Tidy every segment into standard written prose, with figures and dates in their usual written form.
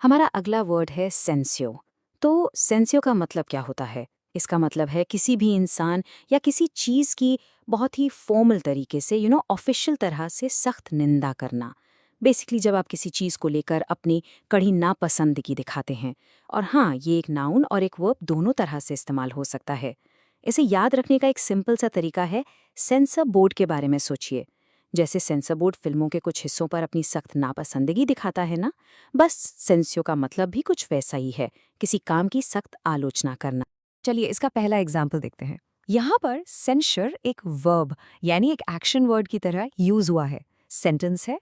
हमारा अगला वर्ड है सेंसियो। तो सेंसियो का मतलब क्या होता है? इसका मतलब है किसी भी इंसान या किसी चीज़ की बहुत ही फॉर्मल तरीके से ऑफिशियल तरह से सख्त निंदा करना। बेसिकली जब आप किसी चीज़ को लेकर अपनी कड़ी नापसंदगी दिखाते हैं। और हाँ, ये एक नाउन और एक वर्ब दोनों तरह से इस्तेमाल हो सकता है। इसे याद रखने का एक सिंपल सा तरीका है, सेंसर बोर्ड के बारे में सोचिए। जैसे सेंसर बोर्ड फिल्मों के कुछ हिस्सों पर अपनी सख्त नापसंदगी दिखाता है ना, बस सेंसियो का मतलब भी कुछ वैसा ही है, किसी काम की सख्त आलोचना करना। चलिए इसका पहला एग्जाम्पल देखते हैं। यहाँ पर सेंशर एक वर्ब यानी एक एक्शन वर्ड की तरह यूज हुआ है। सेंटेंस है,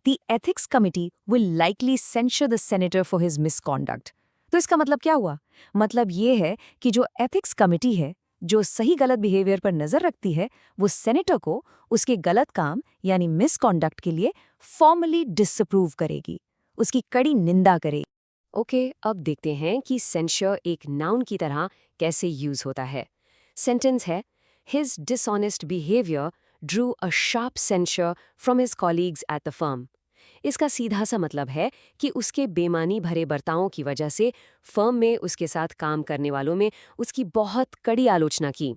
the ethics committee will likely सेंशर the senator for his misconduct. तो इसका मतलब क्या हुआ? मतलब ये है कि जो एथिक्स कमिटी है, जो सही गलत बिहेवियर पर नजर रखती है, वो सेनेटर को उसके गलत काम यानी मिसकॉन्डक्ट के लिए फॉर्मली डिसअप्रूव करेगी, उसकी कड़ी निंदा करेगी। ओके, अब देखते हैं कि सेंशर एक नाउन की तरह कैसे यूज होता है। सेंटेंस है, his dishonest behaviour drew a sharp सेंशर from his colleagues at the firm. इसका सीधा सा मतलब है कि उसके बेमानी भरे बर्तावों की वजह से फर्म में उसके साथ काम करने वालों में उसकी बहुत कड़ी आलोचना की।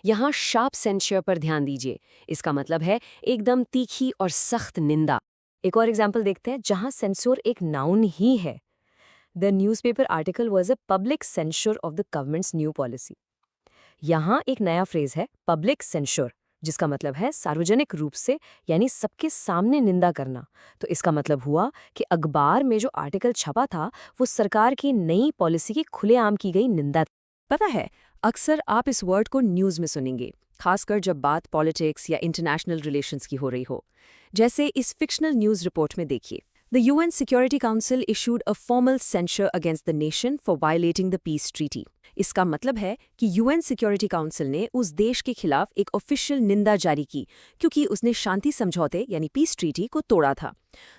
यहाँ शार्प सेंशर पर ध्यान दीजिए। इसका मतलब है एकदम तीखी और सख्त निंदा। एक और एग्जाम्पल देखते हैं जहाँ सेंसोर एक नाउन ही है। The newspaper article was a public censure of the government's new policy. यहाँ एक नया फ्रेज है पब्लिक सेंश्योर, जिसका मतलब है सार्वजनिक रूप से यानी सबके सामने निंदा करना। तो इसका मतलब हुआ कि अखबार में जो आर्टिकल छपा था वो सरकार की नई पॉलिसी की खुलेआम की गई निंदा थी। पता है, अक्सर आप इस वर्ड को न्यूज़ में सुनेंगे, खासकर जब बात पॉलिटिक्स या इंटरनेशनल रिलेशंस की हो रही हो। जैसे इस फिक्शनल न्यूज़ रिपोर्ट में देखिए, The UN Security Council issued a formal censure against the nation for violating the peace treaty. इसका मतलब है कि यूएन सिक्योरिटी काउंसिल ने उस देश के खिलाफ एक ऑफिशियल निंदा जारी की क्योंकि उसने शांति समझौते यानी पीस ट्रीटी को तोड़ा था।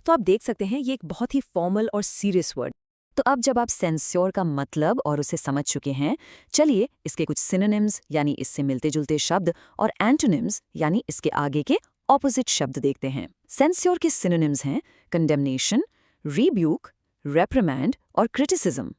तो आप देख सकते हैं ये एक बहुत ही फॉर्मल और सीरियस वर्ड। तो अब जब आप सेंस्योर का मतलब और उसे समझ चुके हैं, चलिए इसके कुछ सिनोनिम्स यानी इससे मिलते जुलते शब्द और एंटोनिम्स यानी इसके आगे के ऑपोजिट शब्द देखते हैं। सेंस्योर के सिनोनिम्स हैं कंडेमनेशन, रीब्यूक, रेप्रिमेंड और क्रिटिसिज्म।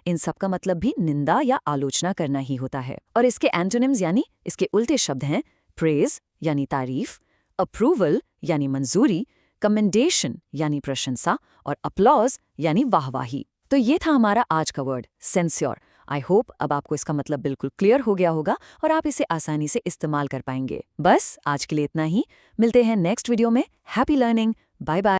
इन सब का मतलब भी निंदा या आलोचना करना ही होता है। और इसके एंटोनिम्स यानी इसके उल्टे शब्द हैं प्रेज यानी तारीफ, अप्रूवल यानी मंजूरी, कमेंडेशन यानी प्रशंसा और अपलॉज यानी वाहवाही। तो ये था हमारा आज का वर्ड सेंस्योर। आई होप अब आपको इसका मतलब बिल्कुल क्लियर हो गया होगा और आप इसे आसानी से इस्तेमाल कर पाएंगे। बस आज के लिए इतना ही। मिलते हैं नेक्स्ट वीडियो में। Happy learning. Bye bye.